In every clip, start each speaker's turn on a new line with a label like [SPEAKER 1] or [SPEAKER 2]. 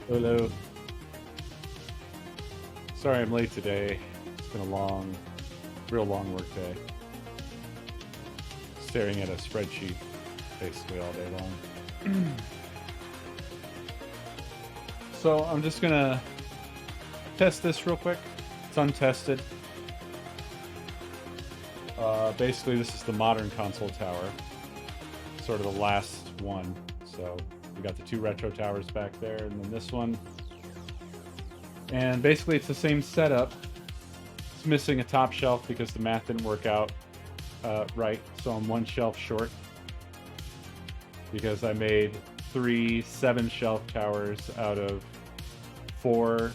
[SPEAKER 1] Hello. Sorry I'm late today. It's been a long, real long work day. Staring at a spreadsheet basically all day long. So I'm just gonna test this real quick. It's untested. Basically, this is the modern console tower. Sort of the last one. So we got the two retro towers back there, and then this one. And basically, it's the same setup. It's missing a top shelf because the math didn't work out right. So I'm one shelf short because I made 3 7-shelf towers out of 4.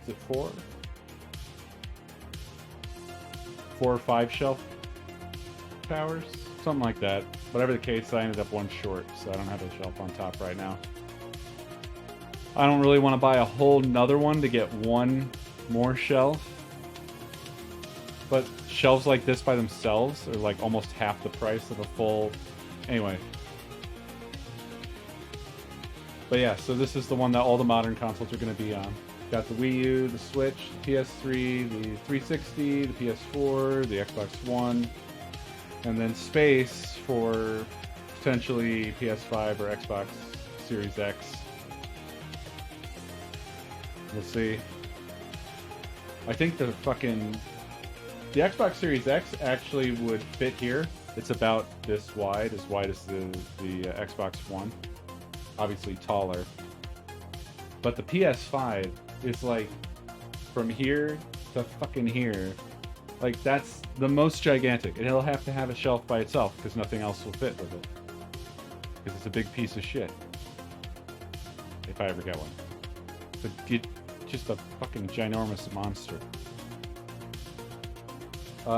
[SPEAKER 1] Is it 4? 4 or 5-shelf towers, something like that. Whatever the case, I ended up one short, so I don't have a shelf on top right now. I don't really want to buy a whole nother one to get one more shelf. But shelves like this by themselves are like almost half the price of a full... Anyway. But yeah, so this is the one that all the modern consoles are going to be on. Got the Wii U, the Switch, the PS3, the 360, the PS4, the Xbox One, and then space for potentially PS5 or Xbox Series X. We'll see. I think the Xbox Series X actually would fit here. It's about this wide as the Xbox One. Obviously taller. But the PS5 is like from here to fucking here. Like that's the most gigantic. It'll have to have a shelf by itself because nothing else will fit with it. Because it's a big piece of shit. If I ever get one. But just a fucking ginormous monster.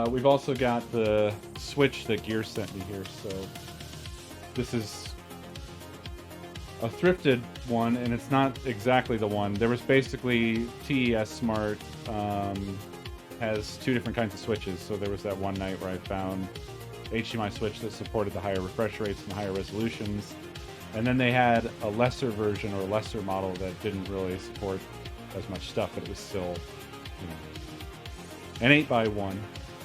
[SPEAKER 1] We've also got the Switch that Gear sent me here, so this is a thrifted one, and it's not exactly the one. There was basically TES Smart has 2 different kinds of switches, so there was that one night where I found HDMI switch that supported the higher refresh rates and higher resolutions, and then they had a lesser version or a lesser model that didn't really support as much stuff, but it was still, an 8x1.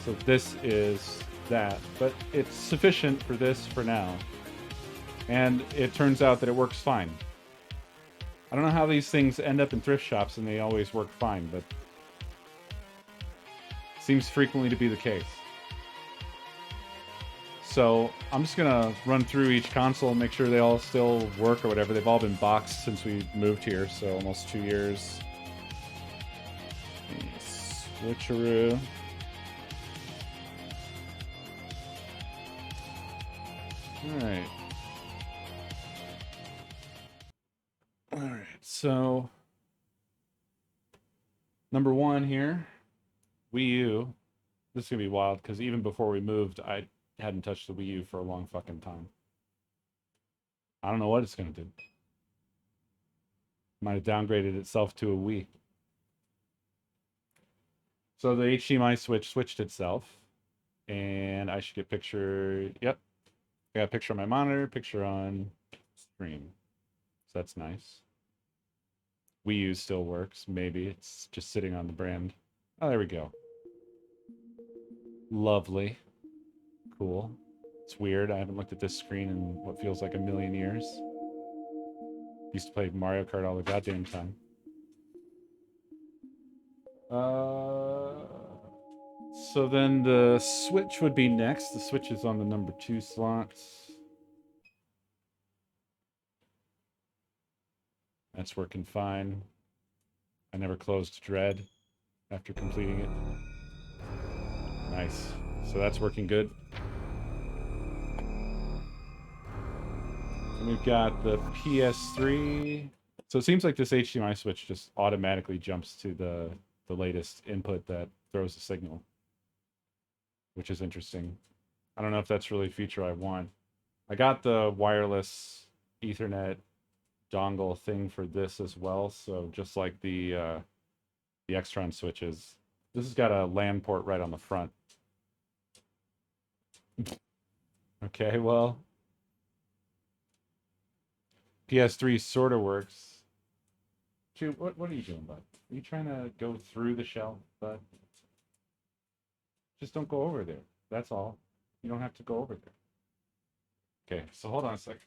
[SPEAKER 1] So this is that, but it's sufficient for this for now. And it turns out that it works fine. I don't know how these things end up in thrift shops and they always work fine, but seems frequently to be the case. So I'm just gonna run through each console and make sure they all still work or whatever. They've all been boxed since we moved here, so almost 2 years. Switcheroo. Alright. Alright, so number 1 here, Wii U. This is gonna be wild because even before we moved, I hadn't touched the Wii U for a long fucking time. I don't know what it's gonna do. Might have downgraded itself to a Wii. So the HDMI switch switched itself, and I should get picture. Yep, I got a picture on my monitor, picture on stream. So that's nice. Wii U still works. Maybe it's just sitting on the brand. Oh, there we go. Lovely. Cool. It's weird. I haven't looked at this screen in what feels like a million years. Used to play Mario Kart all the goddamn time. So then the Switch would be next. The Switch is on the number 2 slots. That's working fine. I never closed Dread after completing it. Nice. So that's working good. And we've got the PS3. So it seems like this HDMI switch just automatically jumps to the latest input that throws the signal, which is interesting. I don't know if that's really a feature I want. I got the wireless Ethernet dongle thing for this as well, so just like the Extron switches, this has got a LAN port right on the front. Okay, well, PS3 sort of works. Shoot, what are you doing, bud? Are you trying to go through the shell, bud? Just don't go over there. That's all. You don't have to go over there. Okay, so hold on a second.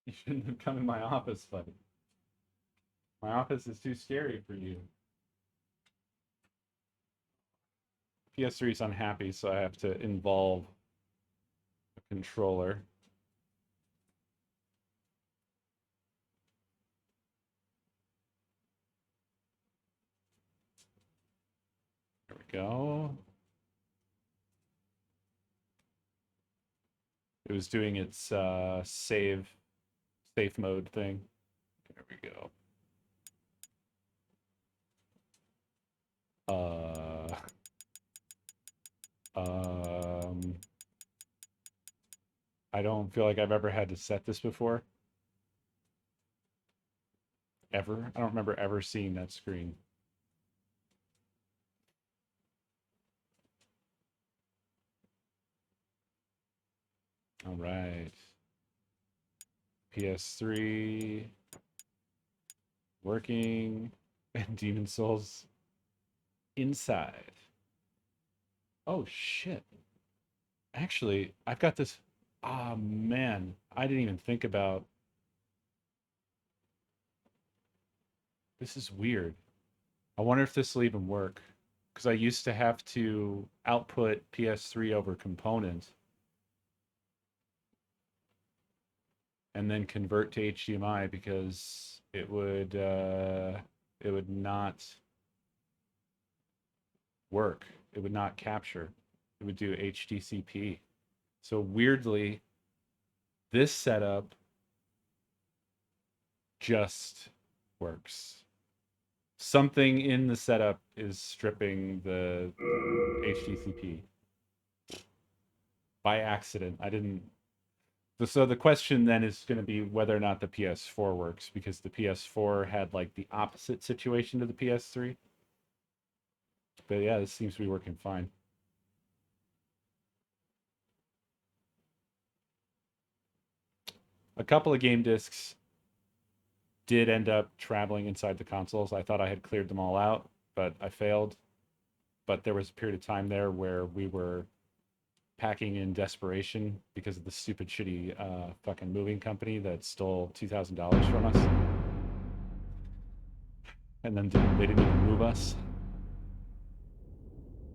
[SPEAKER 1] You shouldn't have come in my office, buddy. My office is too scary for you. PS3 is unhappy, so I have to involve a controller. There we go. It was doing its safe mode thing. There we go. I don't feel like I've ever had to set this before. Ever. I don't remember ever seeing that screen. All right. PS3 working and Demon Souls inside. Oh shit. Actually, I've got this. Ah, man. I didn't even think about. This is weird. I wonder if this will even work. Because I used to have to output PS3 over component and then convert to HDMI because it would not work. It would not capture. It would do HDCP. So weirdly, this setup just works. Something in the setup is stripping the HDCP by accident. I didn't. So the question then is going to be whether or not the PS4 works, because the PS4 had like the opposite situation to the PS3. But yeah, this seems to be working fine. A couple of game discs did end up traveling inside the consoles. I thought I had cleared them all out, but I failed. But there was a period of time there where we were packing in desperation because of the stupid, shitty fucking moving company that stole $2,000 from us. And then they didn't even move us.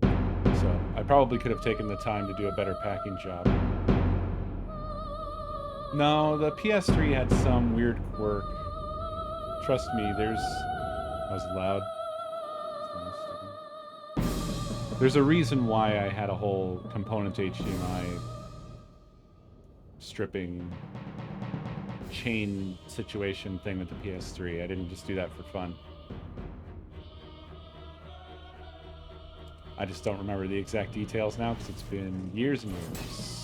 [SPEAKER 1] So I probably could have taken the time to do a better packing job. No, the PS3 had some weird quirk. Trust me, that was loud. There's a reason why I had a whole component HDMI stripping chain situation thing with the PS3. I didn't just do that for fun. I just don't remember the exact details now because it's been years and years.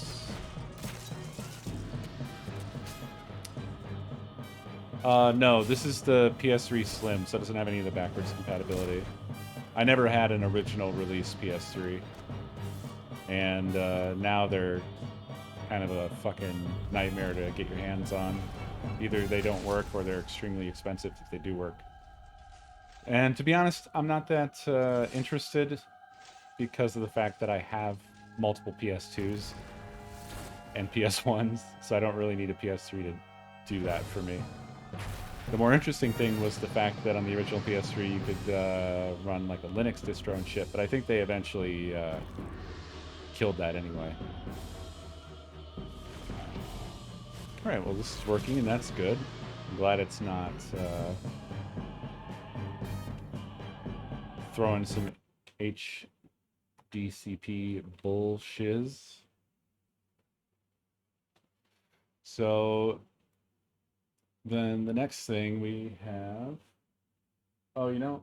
[SPEAKER 1] No, this is the PS3 Slim, so it doesn't have any of the backwards compatibility. I never had an original release PS3. And now they're kind of a fucking nightmare to get your hands on. Either they don't work or they're extremely expensive if they do work. And to be honest, I'm not that interested because of the fact that I have multiple PS2s and PS1s, so I don't really need a PS3 to do that for me. The more interesting thing was the fact that on the original PS3 you could run like a Linux distro and shit, but I think they eventually killed that anyway. Alright, well this is working and that's good. I'm glad it's not throwing some HDCP bullshiz. So Then the next thing we have. Oh, you know.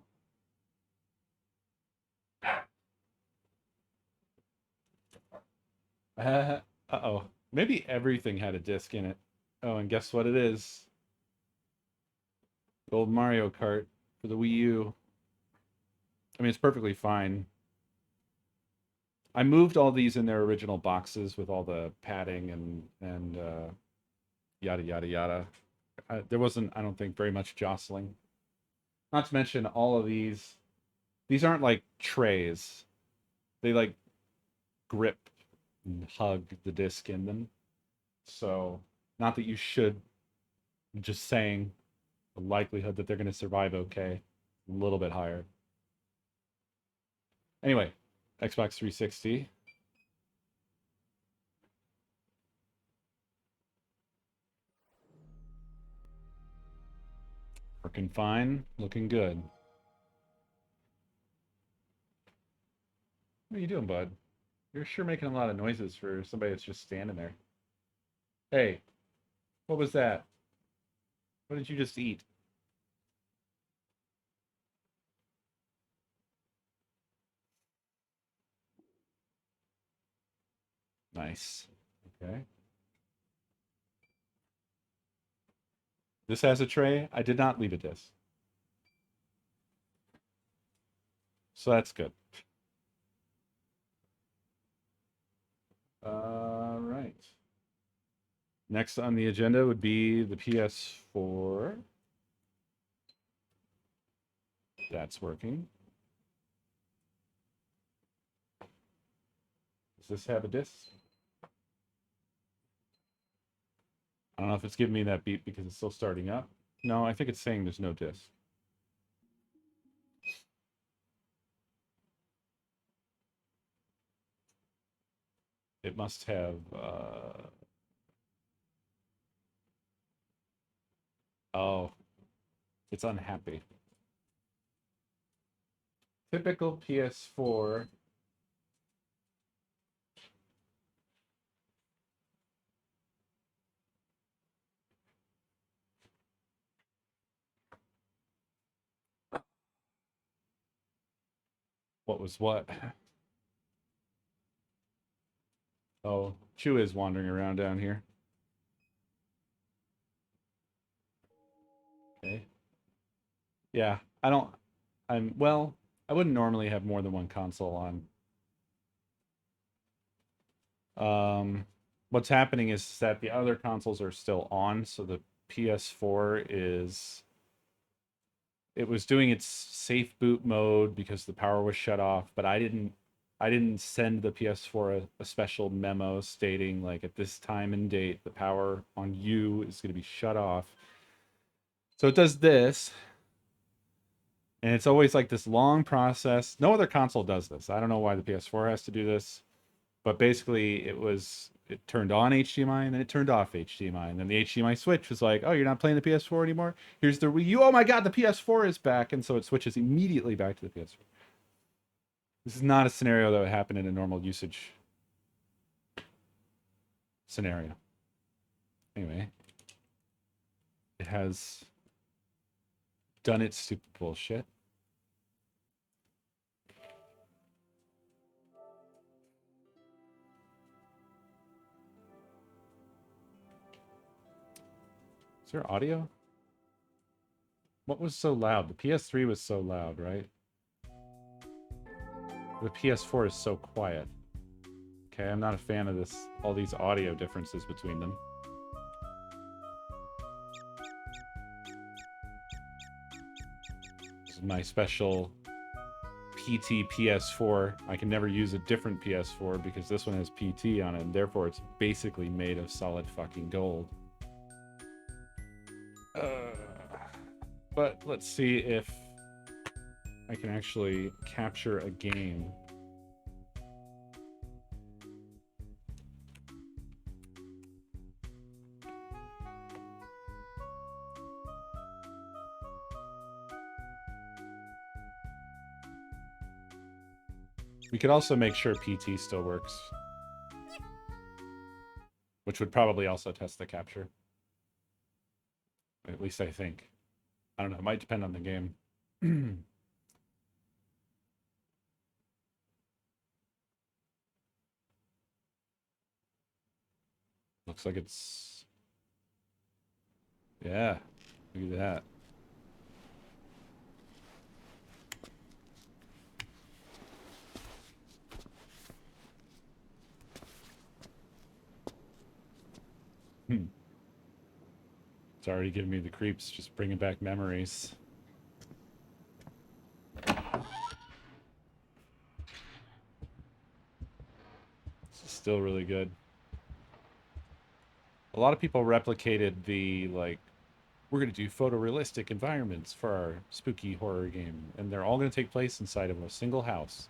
[SPEAKER 1] Uh-oh. Maybe everything had a disc in it. Oh, and guess what it is? The old Mario Kart for the Wii U. I mean, it's perfectly fine. I moved all these in their original boxes with all the padding and yada yada yada. There wasn't, I don't think, very much jostling. Not to mention all of these. These aren't like trays. They like grip and hug the disc in them. So, not that you should. Just saying, the likelihood that they're going to survive okay, a little bit higher. Anyway, Xbox 360. Working fine, looking good. What are you doing, bud? You're sure making a lot of noises for somebody that's just standing there. Hey, what was that? What did you just eat? Nice. Okay. This has a tray. I did not leave a disc. So that's good. All right. Next on the agenda would be the PS4. That's working. Does this have a disc? I don't know if it's giving me that beep because it's still starting up. No, I think it's saying there's no disc. It must have. Oh, it's unhappy. Typical PS4. What was what? Oh, Chew is wandering around down here. Okay. Yeah, I don't. Well, I wouldn't normally have more than one console on. What's happening is that the other consoles are still on, so the PS4 is it was doing its safe boot mode because the power was shut off, but I didn't send the PS4 a special memo stating like at this time and date the power on you is going to be shut off. So it does this, and it's always like this long process. No other console does this. I don't know why the PS4 has to do this, but basically it turned on HDMI and then it turned off HDMI, and then the HDMI switch was like, oh, you're not playing the PS4 anymore. Here's the Wii U. Oh my God, the PS4 is back, and so it switches immediately back to the PS4. This is not a scenario that would happen in a normal usage scenario. Anyway, it has done its stupid bullshit. Is there audio? What was so loud? The PS3 was so loud, right? The PS4 is so quiet. Okay, I'm not a fan of this. All these audio differences between them. This is my special PT PS4. I can never use a different PS4 because this one has PT on it, and therefore it's basically made of solid fucking gold. But let's see if I can actually capture a game. We could also make sure PT still works, which would probably also test the capture. At least I think. I don't know. It might depend on the game. Looks like it's... Yeah. Look at that. Hmm. It's already giving me the creeps, just bringing back memories. This is still really good. A lot of people replicated the, like, we're going to do photorealistic environments for our spooky horror game, and they're all going to take place inside of a single house.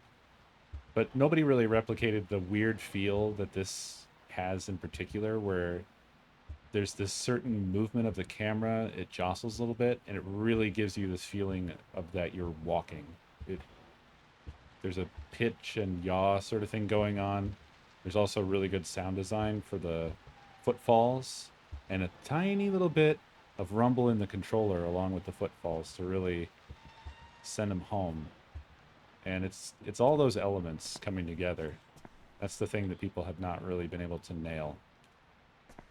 [SPEAKER 1] But nobody really replicated the weird feel that this has in particular, where there's this certain movement of the camera, it jostles a little bit, and it really gives you this feeling of that you're walking. There's a pitch and yaw sort of thing going on. There's also really good sound design for the footfalls, and a tiny little bit of rumble in the controller along with the footfalls to really send them home. And it's all those elements coming together. That's the thing that people have not really been able to nail.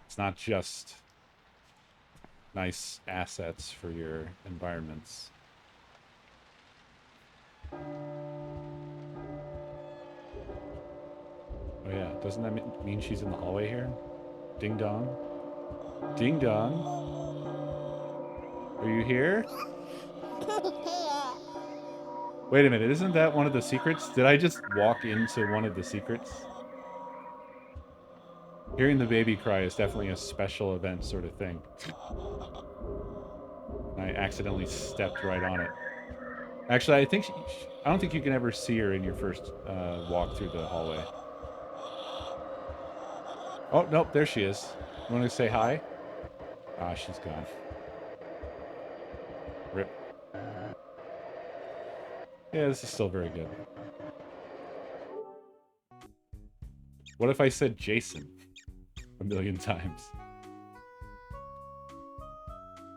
[SPEAKER 1] It's not just nice assets for your environments. Oh yeah, doesn't that mean she's in the hallway here? Ding dong. Ding dong. Are you here? Wait a minute, isn't that one of the secrets? Did I just walk into one of the secrets? Hearing the baby cry is definitely a special event sort of thing. I accidentally stepped right on it. Actually, I don't think you can ever see her in your first walk through the hallway. Oh, nope, there she is. You want to say hi? Ah, she's gone. Rip. Yeah, this is still very good. What if I said Jason a million times?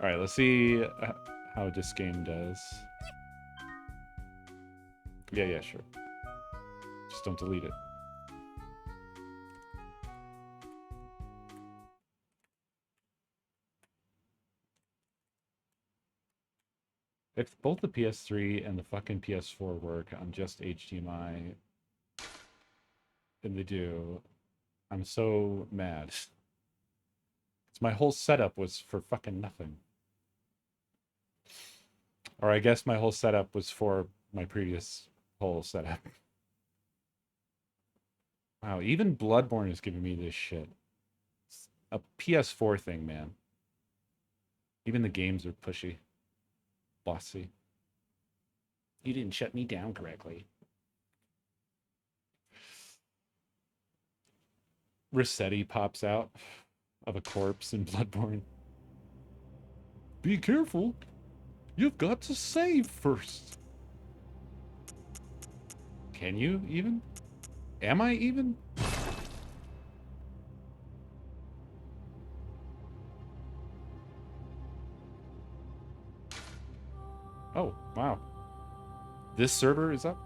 [SPEAKER 1] Alright, let's see how this game does. Yeah, sure. Just don't delete it. If both the PS3 and the fucking PS4 work on just HDMI, and they do, I'm so mad. My whole setup was for fucking nothing. Or I guess my whole setup was for my previous whole setup. Wow, even Bloodborne is giving me this shit. It's a PS4 thing, man. Even the games are pushy. Bossy. You didn't shut me down correctly. Rossetti pops out of a corpse in Bloodborne. Be careful. You've got to save first. Can you even? Am I even? Oh, wow. This server is up?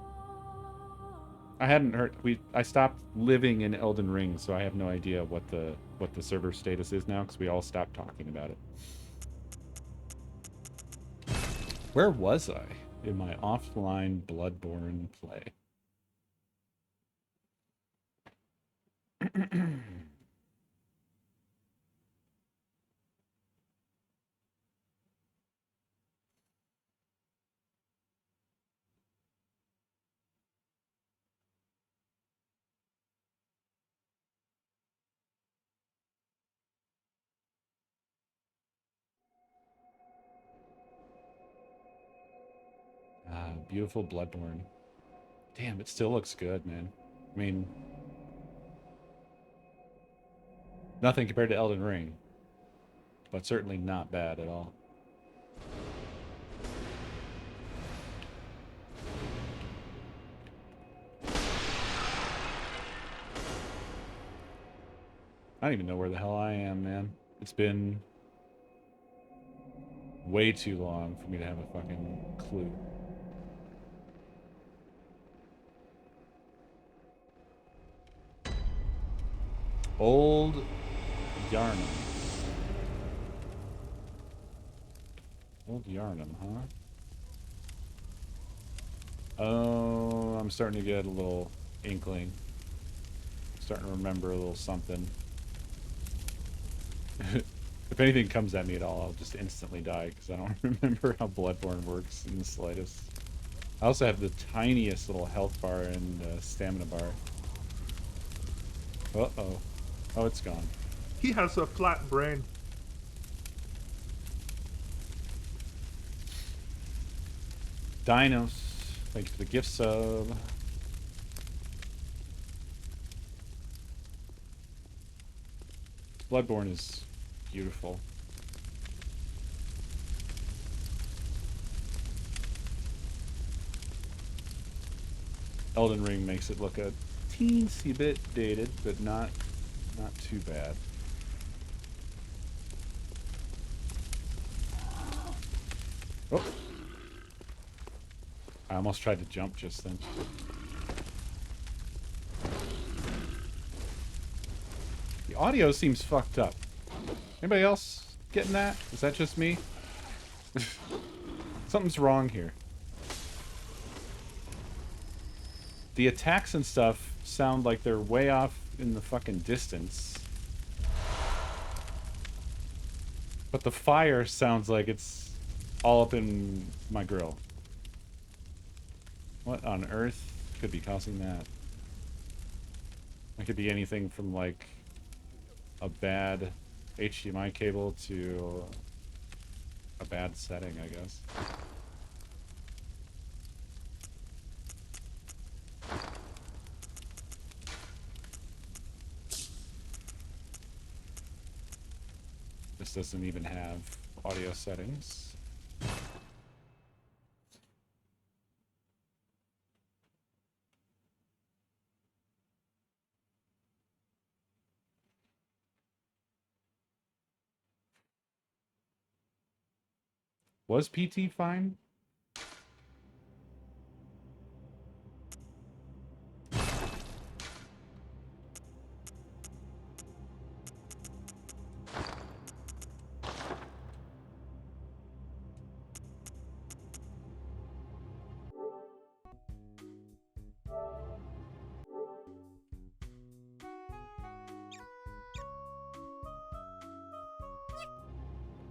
[SPEAKER 1] I hadn't heard. I stopped living in Elden Ring, so I have no idea what the server status is now, because we all stopped talking about it. Where was I in my offline Bloodborne play? Beautiful Bloodborne. Damn, it still looks good, man. I mean, nothing compared to Elden Ring, but certainly not bad at all. I don't even know where the hell I am, man. It's been way too long for me to have a fucking clue. Old Yarnum. Old Yarnum, huh? Oh, I'm starting to get a little inkling. Starting to remember a little something. If anything comes at me at all, I'll just instantly die because I don't remember how Bloodborne works in the slightest. I also have the tiniest little health bar and stamina bar. Uh-oh. Oh, it's gone.
[SPEAKER 2] He has a flat brain.
[SPEAKER 1] Dinos. Thank you for the gift sub. Bloodborne is beautiful. Elden Ring makes it look a teensy bit dated, but not too bad. Oh. I almost tried to jump just then. The audio seems fucked up. Anybody else getting that? Is that just me? Something's wrong here. The attacks and stuff sound like they're way off in the fucking distance. But the fire sounds like it's all up in my grill. What on earth could be causing that? It could be anything from like a bad HDMI cable to a bad setting, I guess. This doesn't even have audio settings. Was PT fine?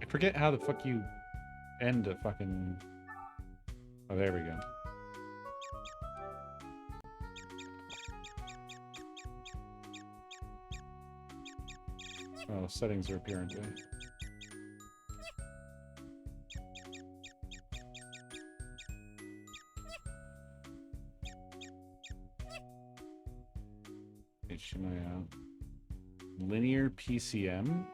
[SPEAKER 1] I forget how the fuck you end a fucking... Oh, there we go. Oh, settings are apparently. HDMI out. Linear PCM?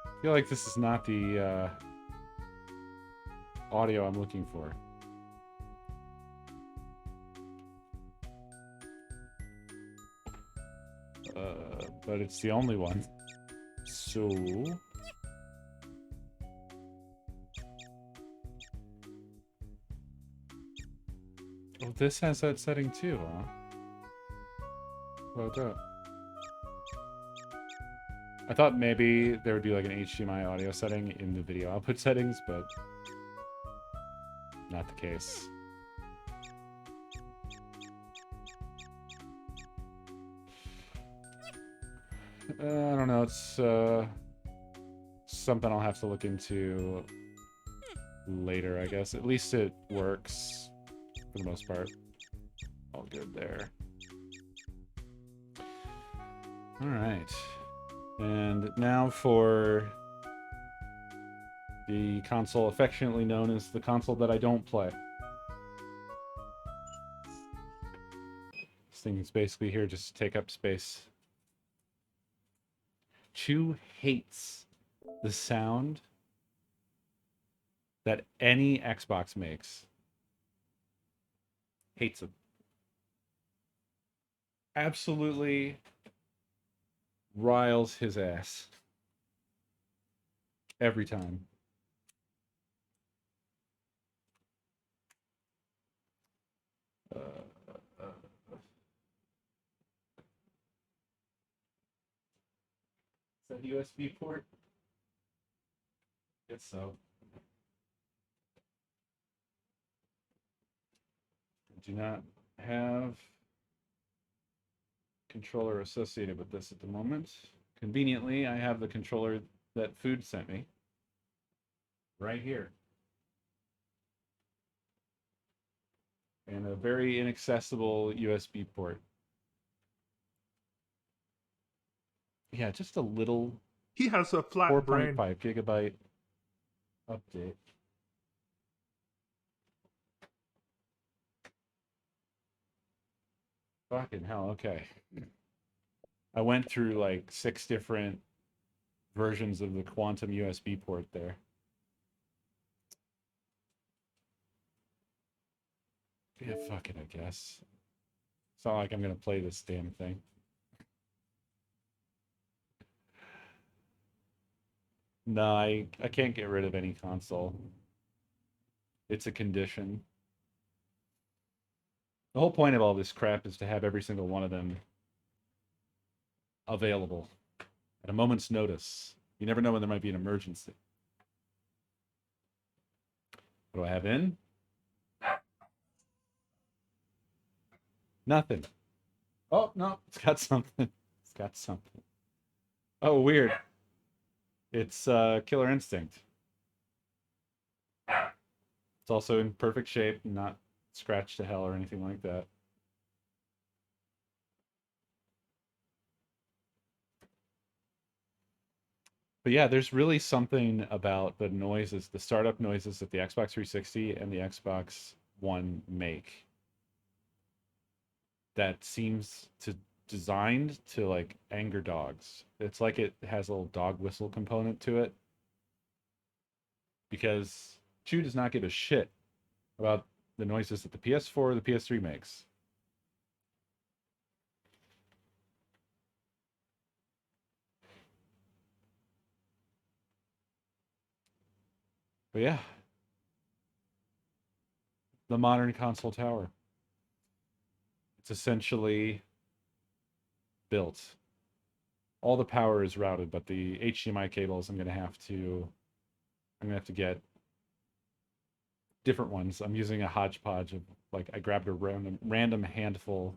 [SPEAKER 1] I feel like this is not the audio I'm looking for. But it's the only one. So... Oh, this has that setting too, huh? Well done. I thought maybe there would be like an HDMI audio setting in the video output settings, but not the case. I don't know, it's something I'll have to look into later, I guess. At least it works for the most part. All good there. Alright. And now for the console affectionately known as the console that I don't play. This thing is basically here just to take up space. Chu hates the sound that any Xbox makes. Hates it. absolutely riles his ass every time. Uh, uh, is that USB port? Guess so. I do not have controller associated with this at the moment. Conveniently, I have the controller that Food sent me right here. And a very inaccessible USB port. Yeah, just a little
[SPEAKER 2] He has a flat brain.
[SPEAKER 1] 4.5 gigabyte update. Fucking hell, okay. I went through like 6 different versions of the quantum USB port there. Yeah, fuck it, I guess. It's not like I'm gonna play this damn thing. No, I can't get rid of any console. It's a condition. The whole point of all this crap is to have every single one of them available at a moment's notice. You never know when there might be an emergency. What do I have in? Nothing. Oh, no, it's got something. It's got something. Oh, weird. It's Killer Instinct. It's also in perfect shape, not scratched to hell or anything like that. But yeah, there's really something about the noises, the startup noises that the Xbox 360 and the Xbox One make that seems to designed to like anger dogs. It's like it has a little dog whistle component to it because Chew does not give a shit about the noises that the PS4 or the PS3 makes. But yeah, the modern console tower. It's essentially built. All the power is routed, but the HDMI cables I'm gonna have to get different ones. I'm using a hodgepodge of like I grabbed a random handful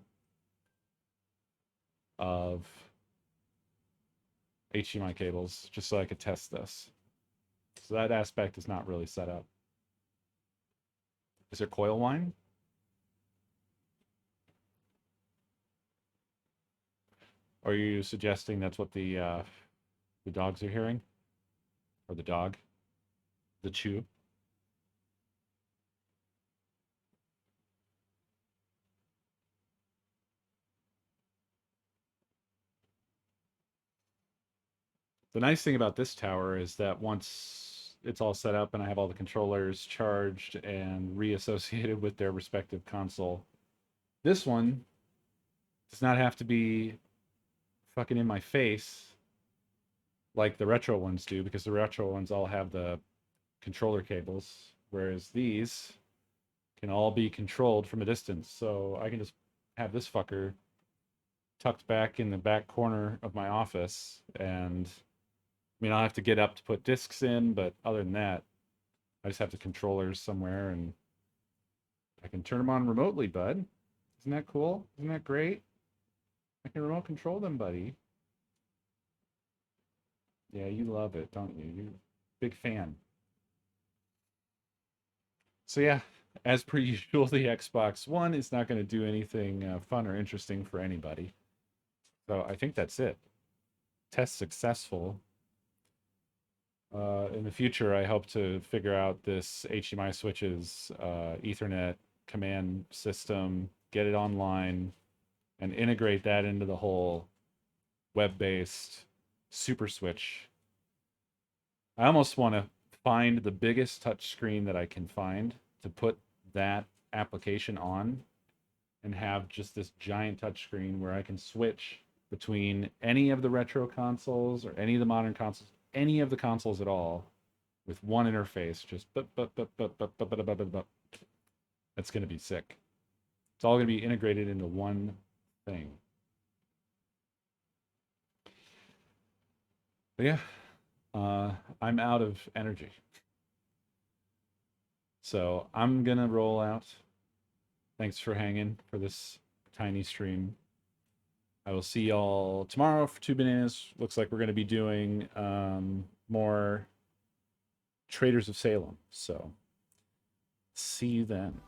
[SPEAKER 1] of HDMI cables just so I could test this. So that aspect is not really set up. Is there coil wine? Are you suggesting that's what the dogs are hearing? Or the dog? The chew? The nice thing about this tower is that once it's all set up and I have all the controllers charged and reassociated with their respective console, this one does not have to be fucking in my face like the retro ones do, because the retro ones all have the controller cables, whereas these can all be controlled from a distance. So I can just have this fucker tucked back in the back corner of my office, and I mean, I'll have to get up to put discs in, but other than that, I just have the controllers somewhere and I can turn them on remotely, bud. Isn't that cool? Isn't that great? I can remote control them, buddy. Yeah, you love it, don't you? You're a big fan. So yeah, as per usual, the Xbox One is not going to do anything fun or interesting for anybody. So I think that's it. Test successful. In the future, I hope to figure out this HDMI switches Ethernet command system, get it online, and integrate that into the whole web-based super switch. I almost want to find the biggest touch screen that I can find to put that application on and have just this giant touchscreen where I can switch between any of the retro consoles or any of the modern consoles, any of the consoles at all, with one interface. Just that's going to be sick. It's all going to be integrated into one thing. But yeah, I'm out of energy. So I'm going to roll out. Thanks for hanging for this tiny stream. I will see y'all tomorrow for 2 Bananas. Looks like we're going to be doing more Traders of Salem. So see you then.